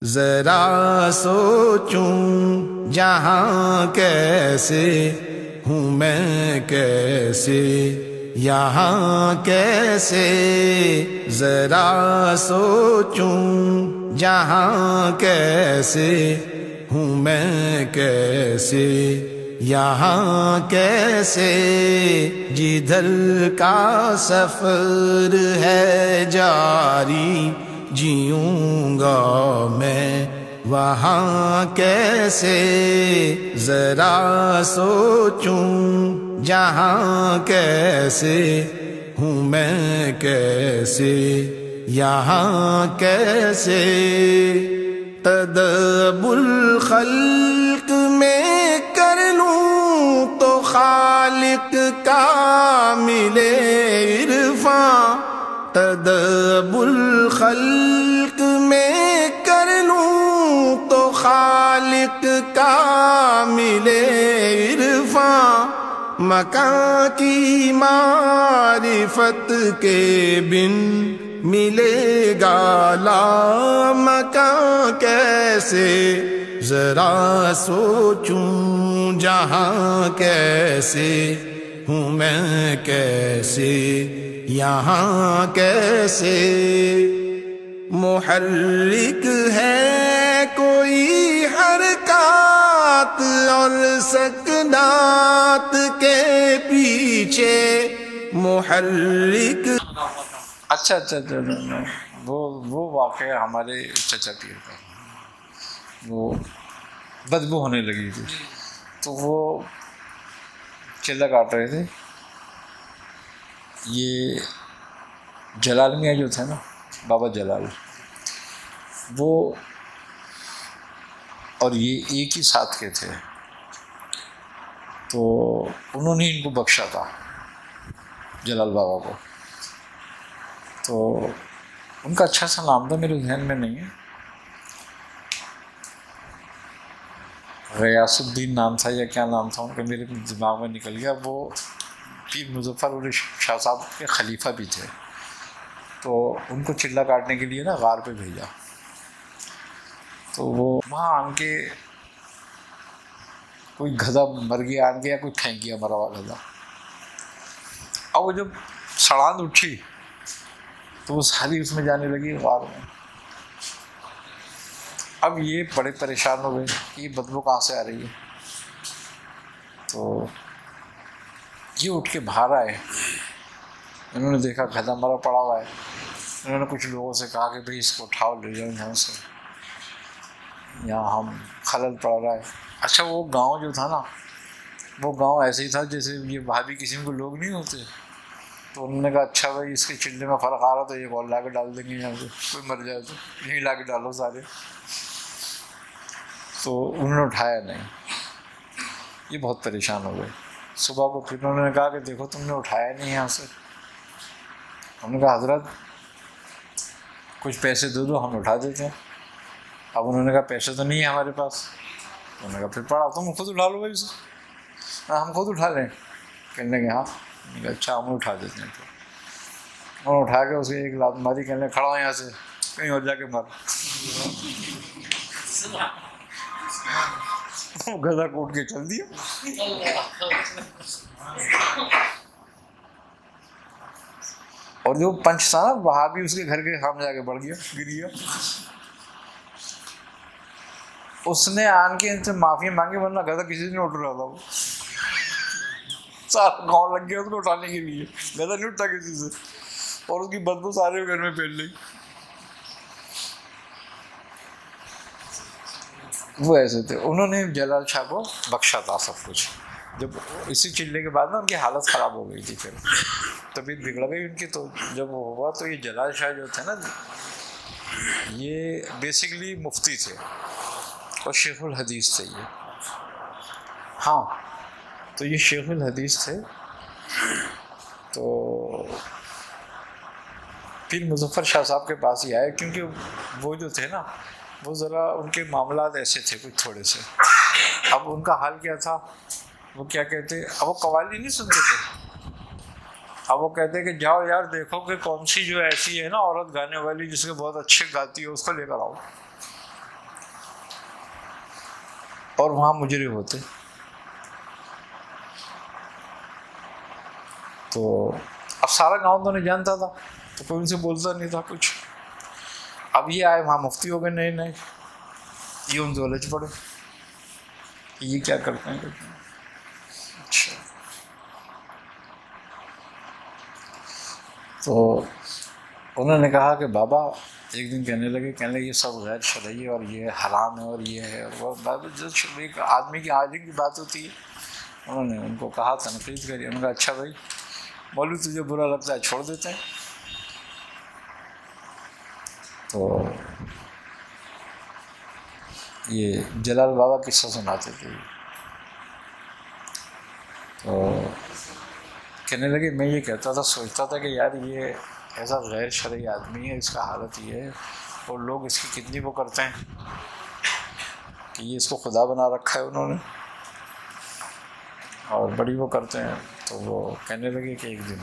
जरा सोचूं जहाँ कैसे हूँ मैं, कैसे यहाँ कैसे। जरा सोचूं जहाँ कैसे हूँ मैं, कैसे यहाँ कैसे। जिधर का सफर है जारी जीऊँगा मैं वहाँ कैसे। जरा सोचूं जहाँ कैसे हूँ मैं, कैसे यहाँ कैसे। तदब्बुर खल्क में कर लूँ तो खालिक का मिले इरफां। तदब्बुर खल्क में कर लूँ तो खालिक का मिले इरफां। मकां की मारिफत के बिन मिलेगा ला मकां कैसे। जरा सोचूं जहाँ कैसे हूँ मैं, कैसे यहाँ कैसे। मुहर्रिक है कोई हरकत और सकनात के पीछे मुहर्रिक। अच्छा अच्छा अच्छा, वो वाक़या हमारे चचा पीर का, वो बदबू होने लगी थी तो वो चिल्ला काट रहे थे। ये जलाल मियाँ जो थे ना, बाबा जलाल, वो और ये एक ही साथ के थे, तो उन्होंने इनको बख्शा था जलाल बाबा को। तो उनका अच्छा सा नाम था, मेरे ध्यान में नहीं है, गयासुद्दीन नाम था या क्या नाम था उनका, मेरे दिमाग में निकल गया। वो पीर मुजफ्फर शाह साहब के खलीफा भी थे। तो उनको चिल्ला काटने के लिए ना गार पे भेजा, तो वो वहाँ आन के कोई गधा मर गया आन के, या कोई फेंक गया मरा हुआ गधा। और वो जब सड़ांध उठी तो वो सारी उसमें जाने लगी गार में। अब ये बड़े परेशान हो गए कि ये बदबू कहाँ से आ रही है। तो ये उठ के बाहर आए, इन्होंने देखा गधा मरा पड़ा हुआ है। इन्होंने कुछ लोगों से कहा कि भाई इसको उठाओ ले जाओ यहाँ से, यहाँ हम खलल पड़ रहा है। अच्छा, वो गांव जो था ना, वो गांव ऐसे ही था जैसे ये भाभी किस्म के लोग नहीं होते। तो उन्होंने कहा अच्छा भाई इसके चिल्ले में फ़र्क आ रहा तो ये और ला के डाल देंगे यहाँ पे, कोई मर जाए तो यहीं ला के डालो सारे। तो उन्होंने उठाया नहीं, ये बहुत परेशान हो गए। सुबह को फिर उन्होंने कहा कि देखो तुमने उठाया नहीं यहाँ से। हमने कहा हजरत कुछ पैसे दे दो, हम उठा देते हैं। अब उन्होंने कहा पैसे तो नहीं है हमारे पास। उन्होंने कहा फिर पड़ा तुम खुद उठा लो भाई उसे। हम खुद उठा लें? कहने लगे हाँ। अच्छा हम उठा देते हैं। तो उन्होंने उठा के उसके एक लात मारी, कहने खड़ा हो यहाँ से, कहीं और जाके मर। गधा कूट के चल दिया। और जो पंच था ना, वहां भी उसके घर के सामने जाके बढ़ गया, गिर गया। उसने आन के इनसे माफी मांगी, वरना गधा किसी ने उठ रहा था। वो सारा गांव लग गया उसको उठाने के लिए, गधा नहीं उठता किसी से, और उसकी बदबू सारे घर में फैल गई। वो ऐसे थे। उन्होंने जलाल शाह को बख्शा था सब कुछ। जब इसी चिल्ले के बाद ना उनकी हालत ख़राब हो गई थी, फिर तबीयत बिगड़ गई उनकी। तो जब वो हुआ तो ये जलाल शाह जो थे ना, ये बेसिकली मुफ्ती थे और शेखुल हदीस थे ये। हाँ, तो ये शेखुल हदीस थे। तो फिर मुजफ्फर शाह साहब के पास ही आए, क्योंकि वो जो थे ना, वो ज़रा उनके मामलात ऐसे थे कुछ थोड़े से। अब उनका हाल क्या था, वो क्या कहते, अब वो कव्वाली नहीं सुनते थे। अब वो कहते कि जाओ यार देखो कि कौन सी जो ऐसी है ना औरत गाने वाली जिसके बहुत अच्छे गाती है, उसको लेकर आओ। और वहाँ मुजरे होते। तो अब सारा गांव तो नहीं जानता था, तो कोई उनसे बोलता नहीं था कुछ। अब ये आए वहाँ मुफ्ती हो गए नए नए, ये उनसे उलझ पड़े कि ये क्या करते हैं। अच्छा, तो उन्होंने कहा कि बाबा, एक दिन कहने लगे ये सब गैर शरई है और ये हराम है और ये है और वो। बाबा जो एक आदमी की आदमी की बात होती है, उन्होंने उनको कहा, तनकीद करी। उन्होंने कहा अच्छा भाई मौलवी तुझे बुरा लगता है, छोड़ देते हैं। तो ये जलाल बाबा किस्सा सुनाते थे। तो कहने लगे मैं ये कहता था, सोचता था कि यार ये ऐसा गैर शरई आदमी है, इसका हालत ये है, और लोग इसकी कितनी वो करते हैं कि ये इसको खुदा बना रखा है उन्होंने, और बड़ी वो करते हैं। तो वो कहने लगे कि एक दिन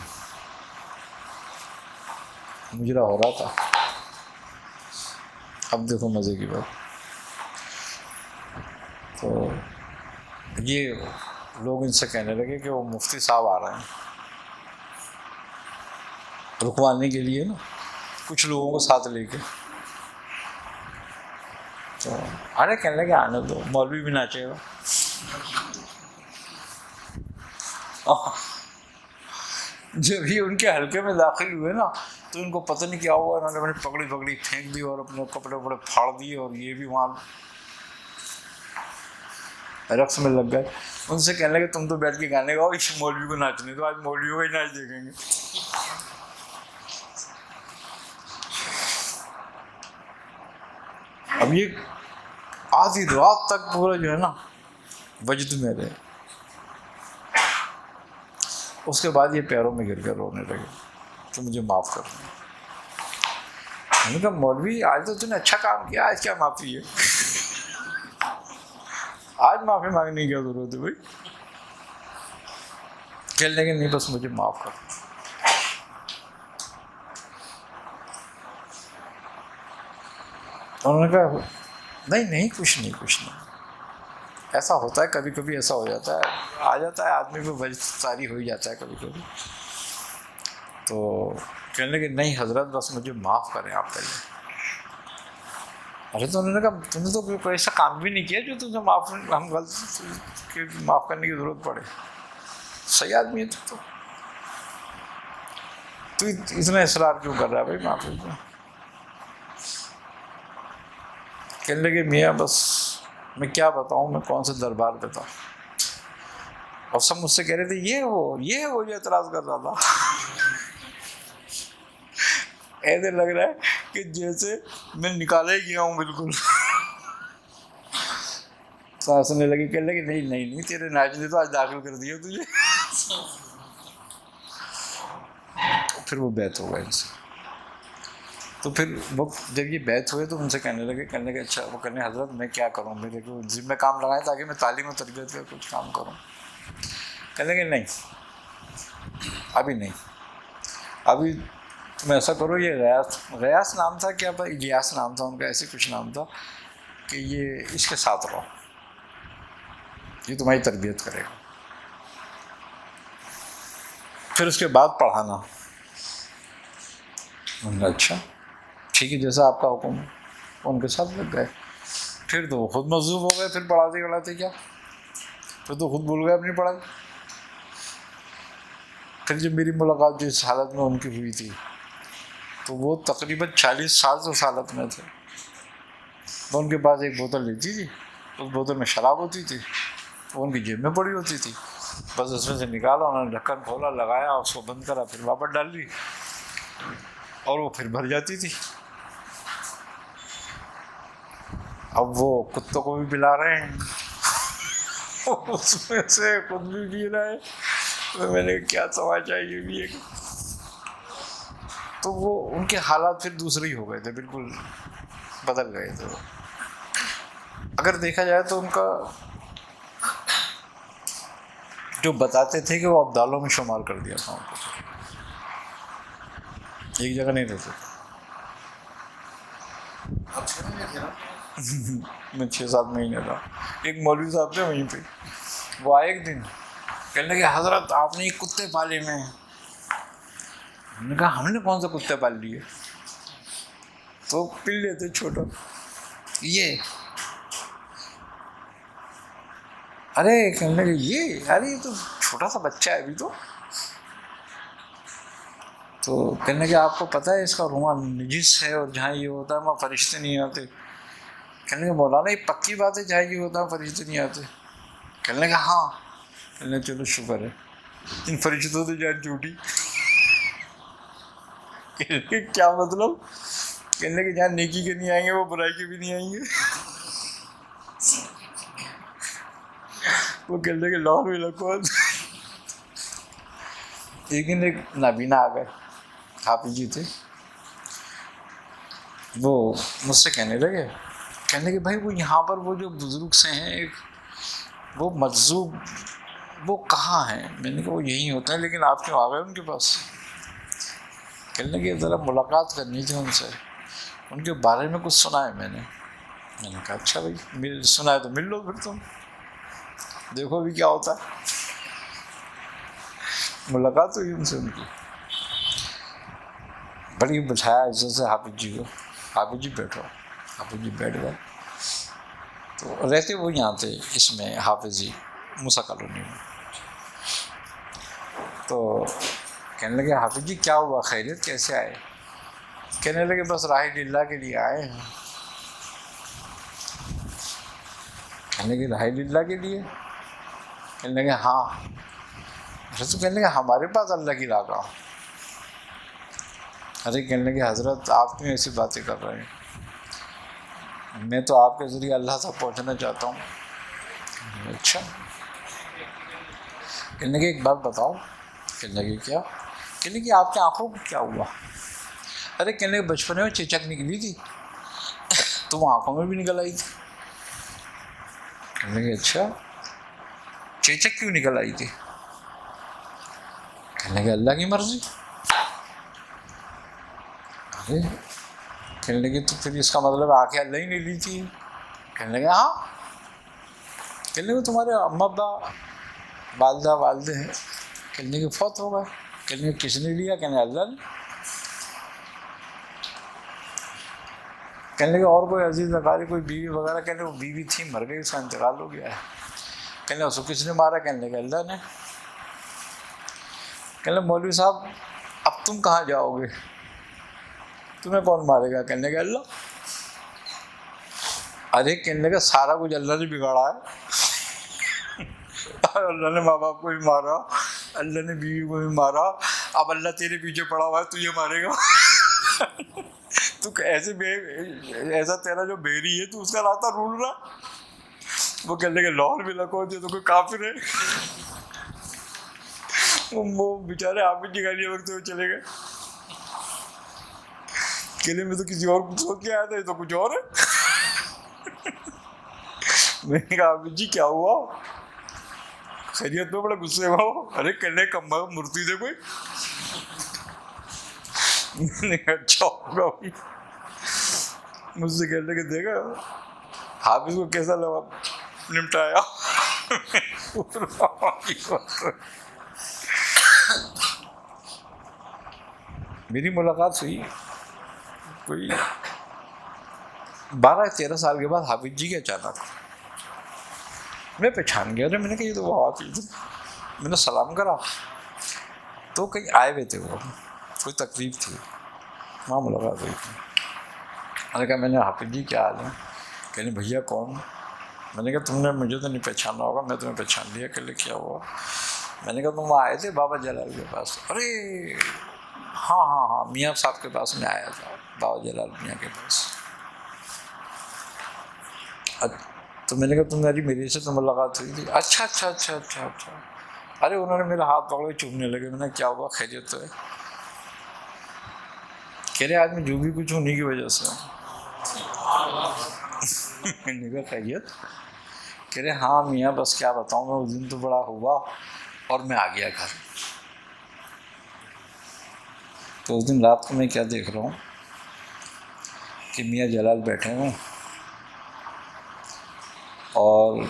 मुजरा हो रहा था। अब देखो मज़े की बात, तो ये लोग इनसे कहने लगे कि वो मुफ्ती साहब आ रहे हैं रुकवाने के लिए ना, कुछ लोगों को साथ लेके। तो अरे कहने लगे आने दो, मौलवी भी नाचेगा। जब ये उनके हल्के में दाखिल हुए ना, तो इनको पता नहीं क्या हुआ, इन्होंने अपनी पगड़ी पगड़ी फेंक दी और अपने कपड़े वपड़े फाड़ दिए, और ये भी वहाँ रक्स में लग गए। उनसे कहने लगे तुम तो बैठ के गाने गाओ, इस मौलवी को नाचने दो, आज मौलवियों का ही नाच देखेंगे। अब ये आधी रात तक पूरा जो है ना वजद में रहे। उसके बाद ये पैरों में गिर कर रोने लगे कि मुझे माफ़ कर दो। मैंने कहा मौलवी आज तो तूने अच्छा काम किया, आज क्या माफ़ी है? आज माफ़ी मांगने की क्या जरूरत है भाई? कहने लगे नहीं बस मुझे माफ़ कर। उन्होंने कहा नहीं नहीं कुछ नहीं कुछ नहीं, ऐसा होता है कभी कभी, ऐसा हो जाता है, आ जाता है आदमी को, वजह सारी हो ही जाता है कभी कभी। तो कहने लगे नहीं हजरत बस मुझे माफ़ करें आप पहले। अरे तो उन्होंने कहा तुमने तो कोई ऐसा काम भी नहीं किया जो तुझे हम गलत माफ़ करने की ज़रूरत पड़े, सही आदमी है तू इतना इसरार क्यों कर रहा है भाई माफ़ी को? कहने लगे मियाँ बस मैं क्या बताऊँ, मैं कौन से दरबार पे था, और सब मुझसे कह रहे थे ये वो जो एतराज़ कर रहा था। ऐसे लग रहा है कि जैसे मैं निकाला ही गया हूँ बिल्कुल। हंसने लगे, कहने लगे नहीं नहीं नहीं तेरे नाचने तो आज दाखिल कर दिया तुझे। फिर वो बैत हो गए इनसे। तो फिर वो जब ये बैत हुए तो उनसे कहने लगे अच्छा, वो कहने हजरत मैं क्या करूँ, मेरे को जिम्मे काम लगाए ताकि मैं तालीम और तरबियत का कुछ काम करूँ। कहने लगे नहीं अभी नहीं, अभी तुम ऐसा करो, ये गयास नाम था क्या, इलियास नाम था उनका, ऐसे कुछ नाम था, कि ये इसके साथ रहो, ये तुम्हारी तरबियत करेगा, फिर उसके बाद पढ़ाना। अच्छा ठीक है जैसा आपका हुक्म है। उनके साथ लग गए। फिर तो खुद मजबूर हो गए, फिर पढ़ाते क्या, फिर तो खुद भूल गए अपनी पढ़ाई। फिर जब मेरी मुलाकात जिस हालत में उनकी हुई थी, तो वो तकरीबन 40 साल से उस हालत में थे। तो उनके पास एक बोतल लेती थी, उस बोतल में शराब होती थी, वो उनकी जेब में पड़ी होती थी, बस उसमें से निकाला, उन्होंने ढक्कन खोला, लगाया, उसको बंद करा, फिर वापस डाल दी, और वो फिर भर जाती थी। अब वो कुत्तों को भी पिला रहे हैं, उसमें से खुद भी पी रहा है। तो मैंने क्या तमाचा ये भी एक। तो वो उनके हालात फिर दूसरे ही हो गए थे, बिल्कुल बदल गए थे। अगर देखा जाए तो उनका जो बताते थे कि वो अब्दालों में शुमार कर दिया था उनको, एक जगह नहीं रहते थे। मैं 6-7 महीने था। एक मौलवी साहब थे वहीं पे, वो आए एक दिन, कहने लगे हजरत आपने ये कुत्ते पाले में। हमने कहा हमने कौन सा कुत्ते पाल लिए? तो पिल्ले थे छोटा, ये अरे कहने लगे ये, अरे ये तो छोटा सा बच्चा है अभी तो कहने लगे आपको पता है इसका रुमाल नजिस है और जहाँ ये होता है वहाँ फरिश्ते नहीं आते। कहने लगे मौलाना ये पक्की बात है जहाँ ये होता है फरिश्ते नहीं आते? कहने लगे हाँ। कहने लगे चलो शुक्र है, इन फरिश्तों से जान छूटी। कहने लगे क्या मतलब? कहने लगे जहाँ नेकी के नहीं आएंगे वो बुराई के भी नहीं आएंगे। वो कहने लगे लाहौर में लगवा। एक दिन एक नाबीना आ गए, हाफिज जी थे, वो मुझसे कहने लगे भाई वो यहाँ पर वो जो बुजुर्ग से हैं एक वो मजजूब, वो कहाँ हैं? मैंने कहा वो यहीं होते हैं, लेकिन आप क्यों आ गए उनके पास? कहने लगे ज़रा मुलाकात करनी थी उनसे, उनके बारे में कुछ सुना है मैंने कहा अच्छा भाई सुना है तो मिल लो फिर तुम, देखो अभी क्या होता है। मुलाकात हुई उनसे, उनकी बड़ी बिठाया इज्जत से हाफिज जी को, हाफिज जी बैठो। हाफिज जी बैठ गए। तो रहते वो यहाँ थे इसमें हाफिज जी मूसा कॉलोनी में। तो कहने लगे हाफिज जी क्या हुआ, खैरियत, कैसे आए? कहने लगे बस राह-ए-लिल्लाह के लिए आए हैं। कहने लगे राह-ए-लिल्लाह के लिए? कहने लगे हाँ। अच्छा तो कहने लगे हमारे पास अल्लाह की राह का? अरे कहने लगे हजरत आप क्यों ऐसी बातें कर रहे हैं, मैं तो आपके ज़रिए अल्लाह तक पहुंचना चाहता हूँ। अच्छा। कहने लगे एक बात बताओ। कहने लगे क्या? कहने लगे आपकी आंखों को क्या हुआ? अरे कहने लगे बचपन में चेचक निकली थी तो वो आंखों में भी निकल आई थी। कहने लगे अच्छा, चेचक क्यों निकल आई थी? कहने लगे अल्लाह की मर्जी। अरे कहने लगे तो फिर इसका मतलब आंखें अल्लाह ही नहीं ली थी? कहने लगे हाँ। कहने लगे तुम्हारे अम्मा अब्बा वालदा वालदे हैं? कहने लगे फौत हो गए। कहने लगे किसने लिया? कहने अल्लाह ने। कहने लगे और कोई अजीज अकारी कोई बीवी वगैरह? कहने वो बीवी थी मर गई, उसका इंतकाल हो गया है। कहने उसको किसने मारा? कहने लगे अल्लाह ने। कहने लगे मौलवी साहब अब तुम कहाँ जाओगे, तुम्हें कौन मारेगा? कहने लगे अल्लाह। अरे कहने लगे सारा कुछ अल्लाह ने बिगाड़ा है अल्लाह ने माँ बाप को भी मारा, अल्लाह ने बीवी को भी मारा, अब अल्लाह तेरे पीछे पड़ा हुआ है, तुझे मारेगा तू ऐसा तेरा जो बेरी है तू उसका रास्ता ढूंढ रहा। वो कहने लगे लाहौर में लगा तो कोई काफिर है। वो बेचारे आप भी गाड़ी वक्त में चले गए। केले में तो किसी और कुछ सोच के आया था, ये तो कुछ और है। मैंने कहा आप जी क्या हुआ, खैरियत में? बड़ा गुस्से हुआ हो। अरे कहने कम्बा मूर्ति दे कोई। मैंने कहा अच्छा होगा भाई। मुझसे कहने के देगा हाफिज को कैसा लगा निपटाया मेरी मुलाकात हुई कोई 12-13 साल के बाद हाफिज जी के अचानक मैं पहचान गया। मैंने कहा ये तो वो हाफिज। मैंने सलाम करा तो कहीं आए हुए थे, वो कोई तकलीफ थी, वहाँ मुलाकात हुई थी। मैंने कहा मैंने हाफिज जी क्या हाल है? कहने भैया कौन? मैंने कहा तुमने मुझे तो नहीं पहचाना होगा, मैं तुम्हें पहचान लिया। कहले क्या हुआ? मैंने कहा तुम आए थे बाबा जलाल के पास? अरे हाँ हाँ हाँ मियाँ साहब के पास में आया था, बाबा जलाल मियाँ के पास। तो मैंने कहा तुम्हारी मेरे से तो मुलाकात हुई थी? अच्छा अच्छा अच्छा अच्छा अच्छा। अरे उन्होंने मेरा हाथ पकड़ के चूमने लगे। मैंने क्या हुआ, खैरियत तो है? कह रहे आज मैं जो भी कुछ उन्हीं की वजह से हूँ। मैंने कहा खैरियत? कह रहे हाँ मियाँ बस क्या बताऊँ मैं, उस दिन तो बड़ा हुआ और मैं आ गया घर। तो उस दिन रात को मैं क्या देख रहा हूँ कि मियाँ जलाल बैठे हुए और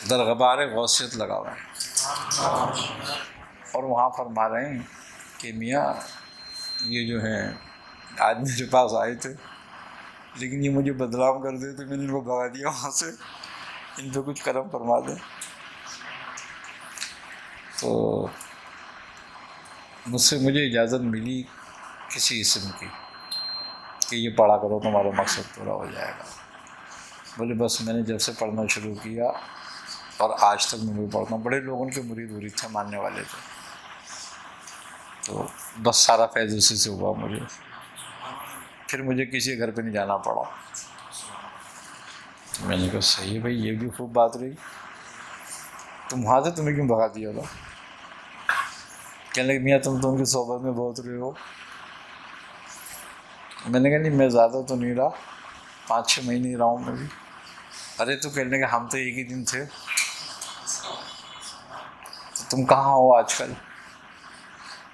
दरगबार गौसियत लगा हुआ है, और वहाँ फरमा रहे हैं कि मियाँ ये जो है आज मेरे पास आए थे, लेकिन ये मुझे बदनाम कर दे तो मैंने इनको भगा दिया वहाँ से, इन पर कुछ करम फरमा दें। तो मुझे इजाज़त मिली किसी इस्म की कि ये पढ़ा करो तुम्हारा मकसद पूरा हो जाएगा। बोले बस मैंने जब से पढ़ना शुरू किया और आज तक मैं भी पढ़ता हूँ। बड़े लोग उनके मुरीद थे, मानने वाले थे, तो बस सारा फैज़ उसी से हुआ मुझे। फिर मुझे किसी घर पे नहीं जाना पड़ा। तो मैंने कहा सही है भाई, ये भी खूब बात रही, तुम वहाँ से तुम्हें क्यों भगा दिया था? कहने लगे मियाँ तुम तो उनकी सोबत में बहुत रहे हो। मैंने कहा नहीं मैं ज़्यादा तो नहीं रहा, 5-6 महीने ही रहा हूँ मैं भी। अरे तो कहने लगे हम तो एक ही दिन थे, तो तुम कहाँ हो आजकल?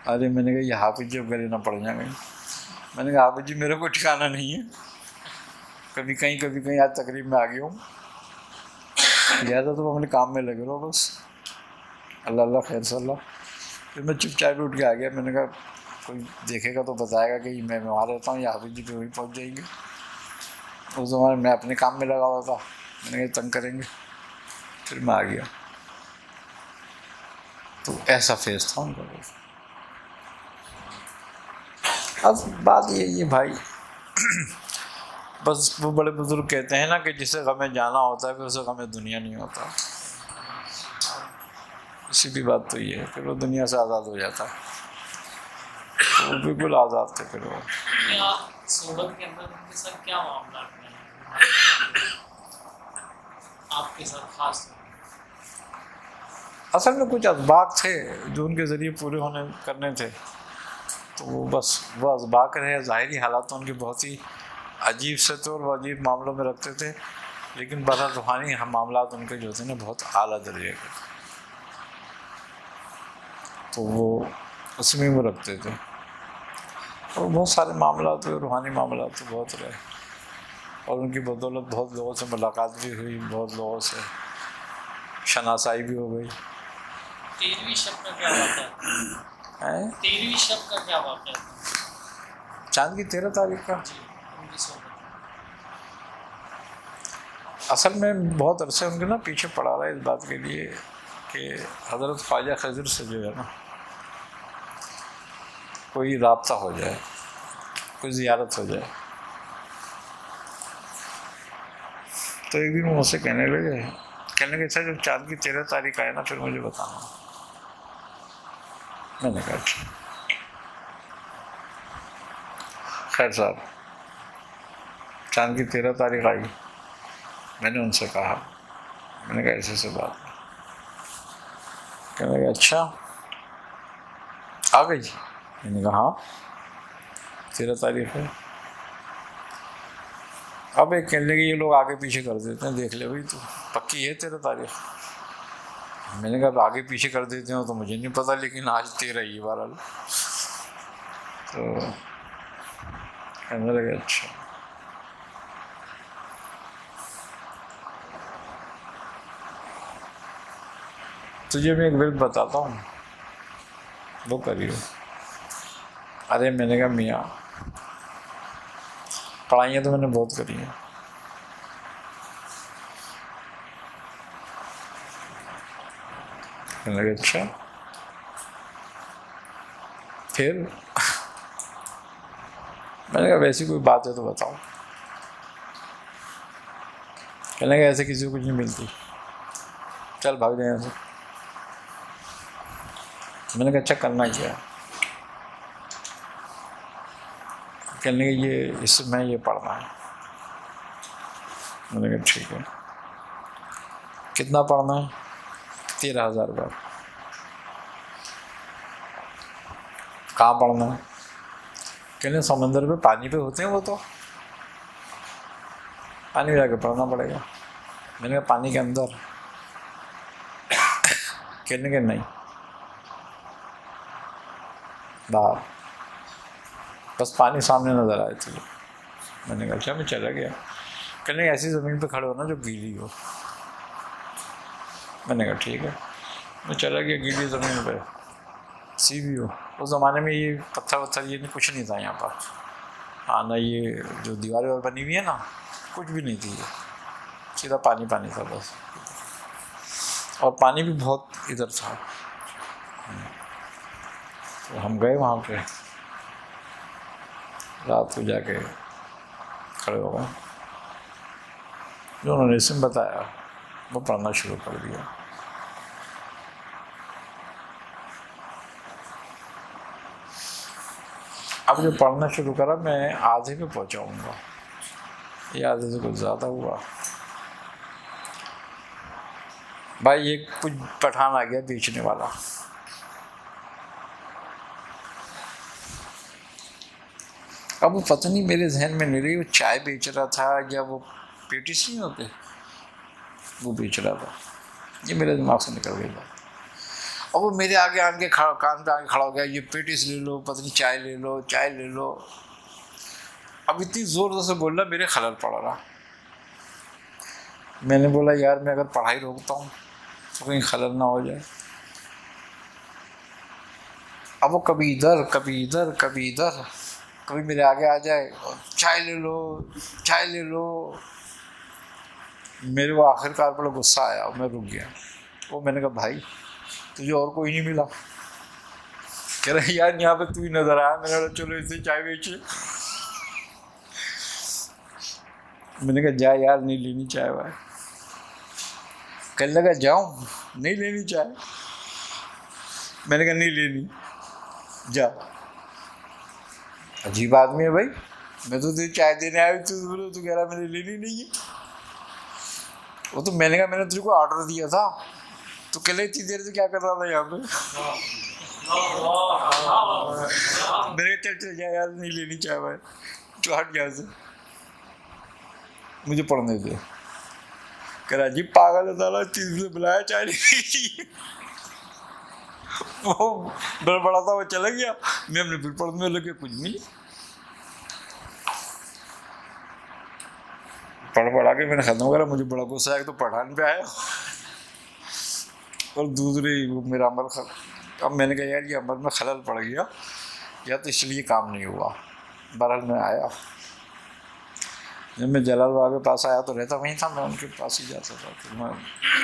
अरे मैंने कहा ये हाफिज जब गले ना पड़ जाएंगे। मैंने कहा हाफिज जी मेरे को ठिकाना नहीं है, कभी कहीं आज तकरीब में आ गया हूँ, लिहाजा तो अपने काम में लगे रहो बस, अल्लाह अल्लाह खैर सल्ला। फिर मैं चुपचाप उठ के आ गया। मैंने कहा कोई देखेगा तो बताएगा कि मैं वहाँ रहता हूँ या हाफिज जी पे वहीं पहुँच जाएंगे। उस ज़माने मैं अपने काम में लगा हुआ था, मैंने कहा तंग करेंगे, फिर मैं आ गया। तो ऐसा फेस था उनका। अब बात यही है भाई, बस वो बड़े बुजुर्ग कहते हैं ना कि जिसे गमे जाना होता है फिर उसे गमे दुनिया नहीं होता। सीधी बात तो ये है, फिर वो दुनिया से आज़ाद हो जाता है। तो वो बिल्कुल आज़ाद थे। फिर वो सोबत के अंदर उनके साथ क्या मामला आपके साथ खास? असल में कुछ असबाक थे जो उनके ज़रिए पूरे करने थे, तो वो बस वो असबाक रहे। ज़ाहिरी हालात उनके बहुत ही अजीब से थे और वो अजीब मामलों में रखते थे, लेकिन बहरहाल रूहानी मामला उनके जो थे ना बहुत आला दर्जे के, तो वो उसमें वो रखते थे। और बहुत सारे मामला थे, रूहानी मामला तो बहुत रहे, और उनकी बदौलत बहुत लोगों से मुलाकात भी हुई, बहुत लोगों से शनासाई भी हो गई। 13वीं शब का क्या वाक़या है? 13वीं शब का क्या वाक़या है? चांद की 13 तारीख का। उनकी सोबत असल में बहुत अरसे उनके ना पीछे पड़ा रहा है इस बात के लिए कि हज़रत ख्वाजा खज़र से जो है ना कोई राब्ता हो जाए, कोई ज़ियारत हो जाए। तो एक दिन वो मुझसे कहने लगे अच्छा जब चांद की 13 तारीख आए ना फिर मुझे बताना। मैंने कहा अच्छा। खैर साहब चांद की 13 तारीख आई, मैंने उनसे कहा, मैंने कहा ऐसे बात। कहने लगे अच्छा आ गई? मैंने कहा हाँ 13 तारीख है। अब एक कहने लगे ये लोग आगे पीछे कर देते हैं, देख ले भाई तू पक्की है 13 तारीख? मैंने कहा आगे पीछे कर देते हो तो मुझे नहीं पता, लेकिन आज 13 ही बहरहाल। तो कहने लगे अच्छा। तुझे मैं एक बात बताता हूँ, वो करियो। अरे मैंने कहा मियाँ पढ़ाइयाँ तो मैंने बहुत करी हैं, कहने लगे अच्छा फिर? मैंने कहा वैसी कोई बात है तो बताओ। कहने लगे ऐसे किसी को कुछ नहीं मिलती, चल भाग जाए यहाँ से। मैंने कहा अच्छा करना क्या? कहने लगे ये इसमें ये पढ़ना है। मैंने कहा ठीक है, कितना पढ़ना है? 13,000 बार। कहाँ पढ़ना है? कहने समंदर पे पानी पे होते हैं वो, तो पानी में जाके पढ़ना पड़ेगा। मैंने कहा पानी के अंदर? कहने के नहीं बाहर, बस पानी सामने नज़र आए थे। मैंने कहा अच्छा मैं चला गया। कहने ऐसी ज़मीन पे खड़े हो ना जो गीली हो, मैंने कहा ठीक है। मैं चला गया गीली ज़मीन पर, CBO। उस ज़माने में ये पत्थर वत्थर ये कुछ नहीं था यहाँ पर। हाँ ना, ये जो दीवारें और बनी हुई है ना, कुछ भी नहीं थी, ये सीधा पानी पानी था बस। और पानी भी बहुत इधर था। तो हम गए वहाँ पे, रात को जाके खड़े हो गए। जो उन्होंने इसमें बताया वो पढ़ना शुरू कर दिया। अब जो पढ़ना शुरू करा, मैं आधे पे पहुँचाऊँगा, ये आधे से कुछ ज़्यादा हुआ। भाई एक कुछ पठान आ गया बेचने वाला। अब वो पता नहीं मेरे जहन में नहीं रही, वो चाय बेच रहा था या वो पेटिस नहीं होते वो बेच रहा था, ये मेरे दिमाग से निकल गया। अब वो मेरे आगे आके कान पे आके खड़ा हो गया, ये पेटिस ले लो, पता नहीं चाय ले लो, चाय ले लो। अब इतनी ज़ोर से बोल रहा, मेरे खलल पड़ रहा। मैंने बोला यार मैं अगर पढ़ाई रोकता हूँ तो कहीं खलल ना हो जाए। अब वो कभी इधर कभी इधर कभी इधर, कभी मेरे आगे आ जाए, चाय ले लो, चाय ले लो। मेरे को आखिरकार बड़ा गुस्सा आया, मैं रुक गया। वो मैंने कहा भाई तुझे और कोई नहीं मिला? कह रहे यार यहाँ पे तू ही नजर आया। मैंने बोला चलो इससे चाय बेचिए। मैंने कहा जा यार, नहीं लेनी चाय भाई। कहने लगा जाऊँ, नहीं लेनी चाय। मैंने कहा नहीं लेनी, जा। अजीब आदमी है भाई, मैं तो तुझे चाय देने आया, तू कह रहा मैंने लेनी नहीं है। वो तो मैंने कहा मैंने तुझे को ऑर्डर दिया था, तो कल इतनी देर से क्या कर रहा था यहाँ पे? मैंने कहा चल जा यार, नहीं लेनी चाय भाई, तो हट यहाँ से, मुझे पढ़ने दे। कह रहा जी पागल है साला, चीज से बुलाया चाय नहीं। वो बड़ा था, वो चला गया। मैं अपने फिर पढ़ने लगे, कुछ नहीं पढ़ा के मैंने खत्म करा। मुझे बड़ा गुस्सा आया, तो पढ़ाने पे आया और दूसरे वो मेरा अमल अब मैंने कहा यार ये अमल में खलल पड़ गया या तो इसलिए काम नहीं हुआ। बहरहाल मैं आया, जब मैं जलाल बाग के पास आया तो रहता वहीं था, मैं उनके पास ही जाता था। तो मैं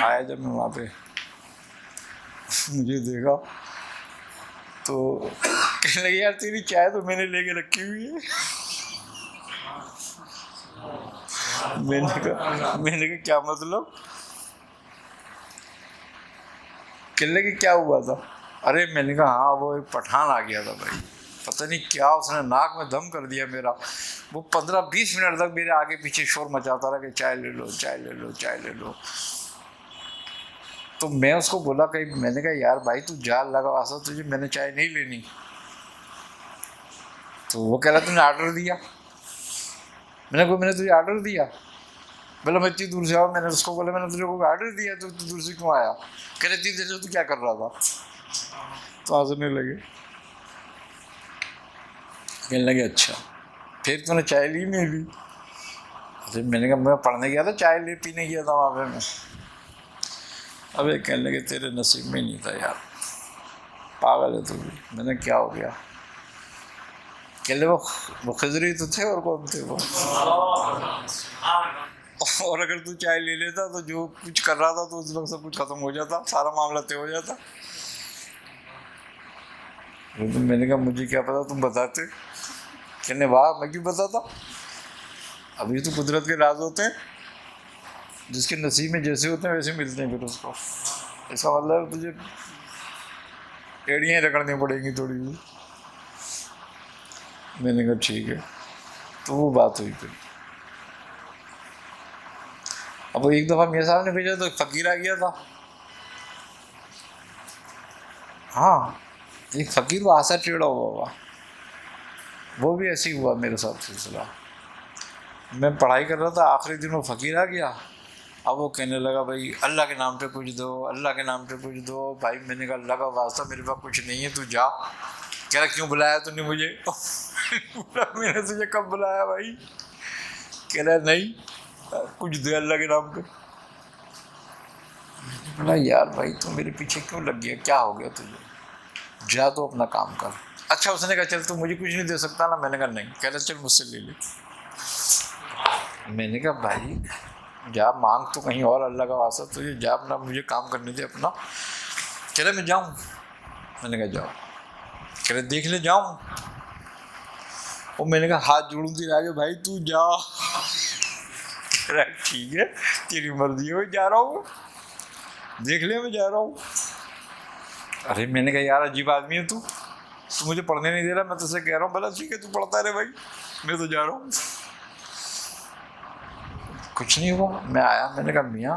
आया, जब मैं वहाँ पे मुझे देखा तो कहने लगे यार तेरी चाय तो मैंने लेके रखी हुई है। मैंने कहा क्या मतलब? कहने लगे क्या हुआ था? अरे मैंने कहा हाँ वो एक पठान आ गया था भाई, पता नहीं क्या उसने नाक में दम कर दिया मेरा। वो 15-20 मिनट तक मेरे आगे पीछे शोर मचाता रहा कि चाय ले लो, चाय ले लो, चाय ले लो। तो मैं उसको बोला कहीं, मैंने कहा यार भाई तू जाल लगा वासा, तुझे मैंने चाय नहीं लेनी। तो वो कह रहा तूने ऑर्डर दिया। मैंने तुझे ऑर्डर दिया? बोला मैं इतनी दूर से आया। मैंने उसको बोला मैंने तुझे को ऑर्डर दिया, तो दूर से क्यों आया? कह रहे इतनी देर से तू क्या कर रहा था? तो हंसने लगे, कहने लगे अच्छा फिर तूने चाय ली नहीं ली? अरे मैंने कहा मैं पढ़ने गया था, चाय ले पीने गया था वहाँ पे मैं। अबे कहने लगे तेरे नसीब में नहीं था यार, पागल है तू भी। मैंने क्या हो गया? कहले वो खजरी तो थे और कौन थे वो? और अगर तू चाय ले लेता तो जो कुछ कर रहा था तो उस वक्त सब कुछ खत्म हो जाता, सारा मामला तय हो जाता। तो मैंने कहा मुझे क्या पता, तुम बताते। कहने वाह मैं क्यों बताता, अभी तो कुदरत के राज होते हैं, जिसके नसीब में जैसे होते हैं वैसे मिलते हैं फिर उसको। इसका मतलब तुझे एड़ियाँ रगड़नी पड़ेंगी थोड़ी सी। मैंने कहा ठीक है। तो वो बात हुई फिर। अब वो एक दफ़ा मेरे साहब ने भेजा तो फ़कीर आ गया था। हाँ एक फ़कीर वो आशा टेढ़ा हुआ, वो भी ऐसे ही हुआ मेरे साथ सिलसिला। मैं पढ़ाई कर रहा था, आखिरी दिन वो फ़कीर आ गया। अब वो कहने लगा भाई अल्लाह के नाम पे कुछ दो, अल्लाह के नाम पे कुछ दो। भाई मैंने कहा अल्लाह का वास्ता मेरे पास कुछ नहीं है, तू जा। कह रहा क्यों बुलाया तूने मुझे? मैंने तुझे कब बुलाया भाई? कह रहा नहीं कुछ दे अल्लाह के नाम पे। बोला यार भाई तू मेरे पीछे क्यों लग गया, क्या हो गया तुझे, जा तो अपना काम कर। अच्छा उसने कहा चल तू मुझे कुछ नहीं दे सकता ना, मैंने कहा नहीं। कह रहा चल मुझसे ले ले। मैंने कहा भाई जा मांग तो कहीं और, अल्लाह का वास्ता तुझे जा, अपना मुझे काम करने दे अपना। कह रहे मैं जाऊँ, मैंने कहा जाओ। कह रहे देख ले जाऊँ, और मैंने कहा हाथ जोड़ूं तेरे आगे भाई तू जा। ठीक है तेरी मर्जी है, जा रहा हूँ, देख ले मैं जा रहा हूँ। अरे मैंने कहा यार अजीब आदमी है तू मुझे पढ़ने नहीं दे रहा, मैं तुझसे कह रहा हूँ। बोला ठीक है तू पढ़ता रहे भाई, मैं तो जा रहा हूँ। कुछ नहीं हुआ। मैं आया, मैंने कहा मियाँ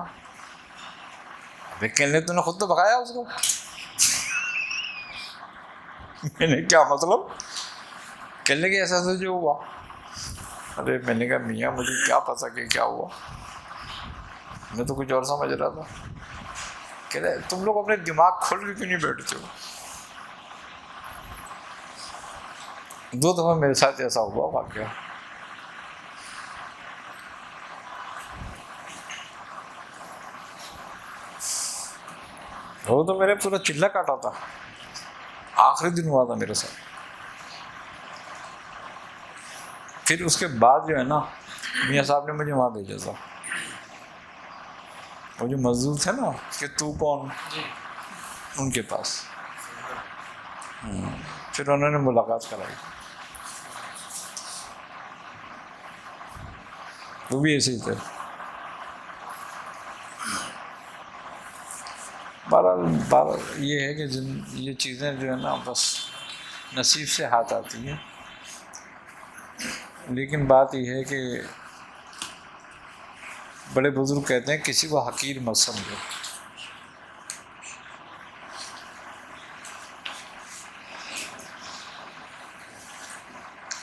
अबे कहने तूने खुद तो भगाया उसको। मैंने क्या मतलब, कहने के ऐसा जो हुआ। अरे मैंने कहा मियाँ मुझे क्या पता कि क्या हुआ, मैं तो कुछ और समझ रहा था। कह रहे तुम लोग अपने दिमाग खोल के क्यों नहीं बैठते हो। 2 दफा मेरे साथ ऐसा हुआ वाकया। वो तो मेरे पूरा चिल्ला काटा था, आखिरी दिन हुआ था मेरे साथ। फिर उसके बाद जो है ना मियाँ साहब ने मुझे वहाँ भेजा था, वो जो मजदूर थे ना कि तू कौन, उनके पास। फिर उन्होंने मुलाकात कराई, वो भी ऐसे ही थे। बहरहाल ये है कि ये चीज़ें जो है ना बस नसीब से हाथ आती हैं। लेकिन बात यह है कि बड़े बुजुर्ग कहते हैं किसी को हकीर मत समझो।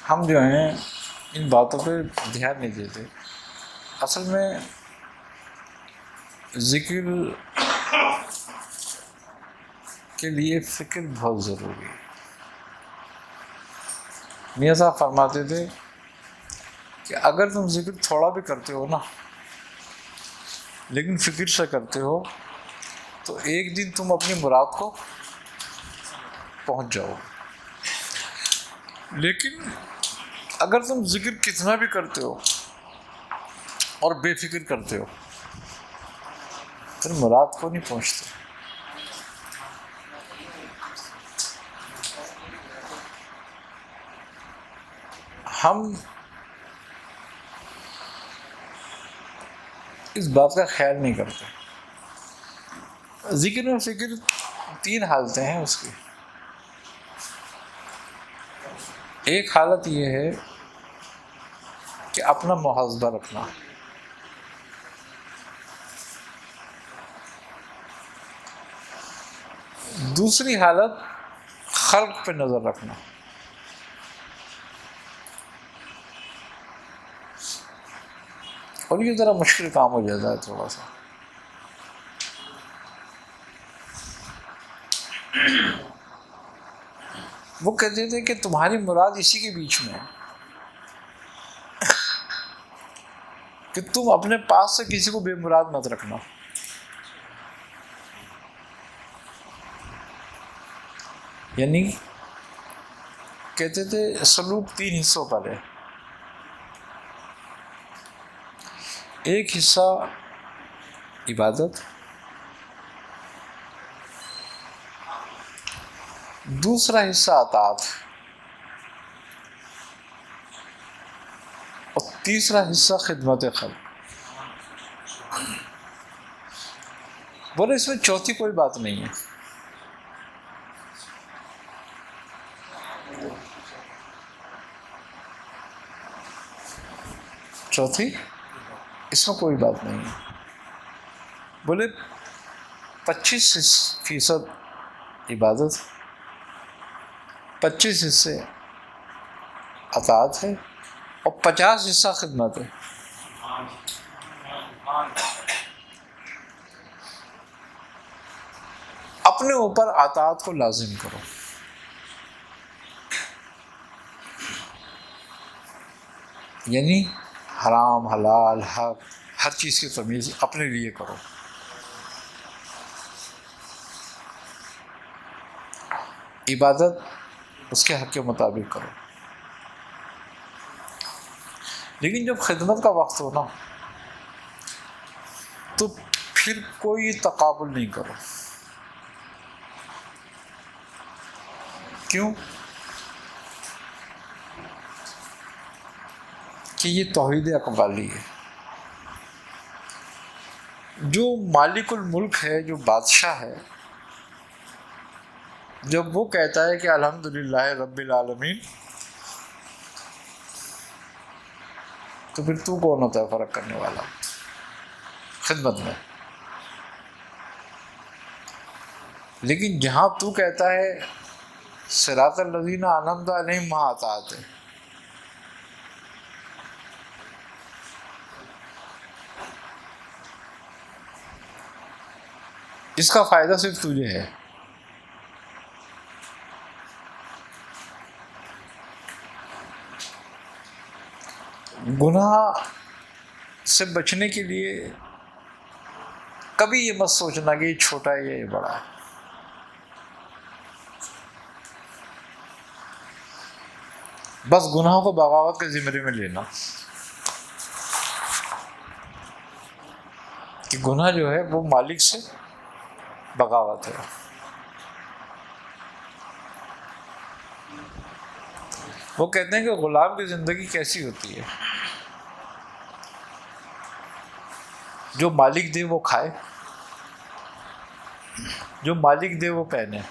हम जो हैं इन बातों पे ध्यान नहीं देते। असल में जिक्र के लिए फ़िक्र बहुत ज़रूरी है। मियाँ साहब फरमाते थे कि अगर तुम जिक्र थोड़ा भी करते हो ना लेकिन फ़िक्र से करते हो तो एक दिन तुम अपनी मुराद को पहुँच जाओ। लेकिन अगर तुम जिक्र कितना भी करते हो और बेफिक्र करते हो फिर मुराद को नहीं पहुँचते। हम इस बात का ख्याल नहीं करते। जिक्र और फिक्र 3 हालतें हैं उसकी। एक हालत ये है कि अपना मुहासबा रखना, दूसरी हालत खल्क पे नजर रखना, और ये ज़रा मुश्किल काम हो जाता है थोड़ा सा। वो कहते थे कि तुम्हारी मुराद इसी के बीच में है कि तुम अपने पास से किसी को बेमुराद मत रखना। यानी कहते थे सलूक 3 हिस्सों पर है। एक हिस्सा इबादत, दूसरा हिस्सा अताअत और तीसरा हिस्सा खिदमत खल्क। बोले इसमें चौथी कोई बात नहीं है। चौथी इसमें कोई बात नहीं है। बोले 25% इबादत, 25 हिस्से अताअत है और 50 हिस्सा खिदमत है। अपने ऊपर अताअत को लाजिम करो। यानी हराम हलाल हक हर चीज़ की तमीज़ अपने लिए करो। इबादत उसके हक के मुताबिक करो। लेकिन जब खिदमत का वक्त हो ना, तो फिर कोई तकाबुल नहीं करो। क्यों? कि ये तौहीद अक़बाली है। जो मालिकुल मुल्क है, जो बादशाह है, जब वो कहता है कि अल्हम्दुलिल्लाह रब्बिल आलमीन, तो फिर तू कौन होता है फ़र्क करने वाला खिदमत में? लेकिन जहाँ तू कहता है सिरातल लज़ीना अनअमता अलैहिम मा अताअत है, इसका फ़ायदा सिर्फ तुझे है। गुनाह से बचने के लिए कभी ये मत सोचना कि ये छोटा है या ये बड़ा है। बस गुनाहों को बगावत के ज़िम्मे में लेना कि गुनाह जो है वो मालिक से बगावत है। वो कहते हैं कि गुलाम की ज़िंदगी कैसी होती है? जो मालिक दे वो खाए, जो मालिक दे वो पहने,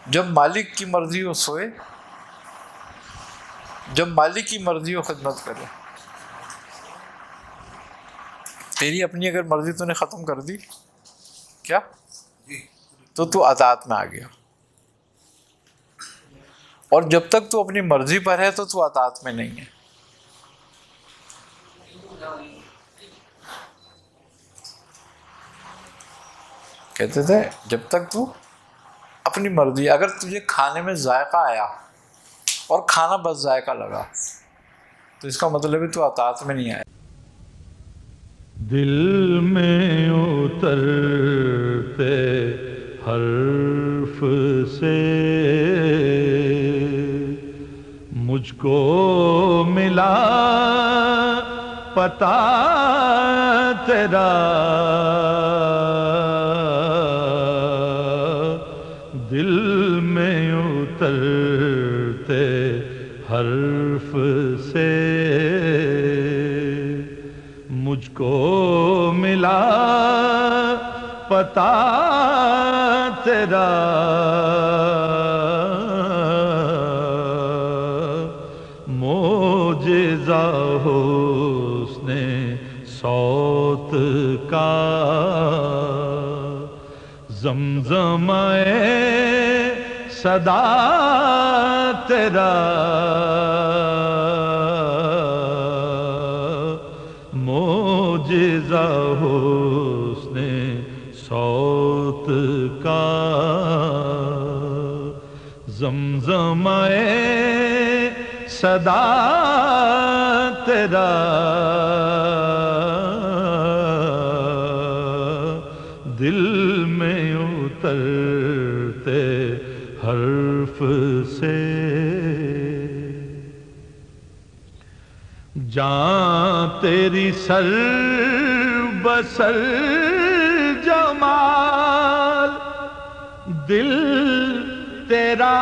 जब मालिक की मर्जी हो सोए, जब मालिक की मर्जी हो खिदमत करे। तेरी अपनी अगर मर्जी तूने ख़त्म कर दी क्या, तो तू अताअत में आ गया। और जब तक तू अपनी मर्जी पर है तो तू अताअत में नहीं है। कहते थे जब तक तू अपनी मर्जी, अगर तुझे खाने में जायका आया और खाना बस जायका लगा, तो इसका मतलब है तू अताअत में नहीं आया। दिल में उतरते हर्फ से मुझको मिला पता तेरा, दिल में उतरते हर्फ से मुझको मिला पता तेरा, मोजिज़ा हुस्ने सौत का ज़मज़माए सदा तेरा, मोजिज़ा हुस्ने सौत का ज़मज़माए सदा तेरा, दिल में उतरते हर्फ से जान तेरी सर बसर जमाल, दिल तेरा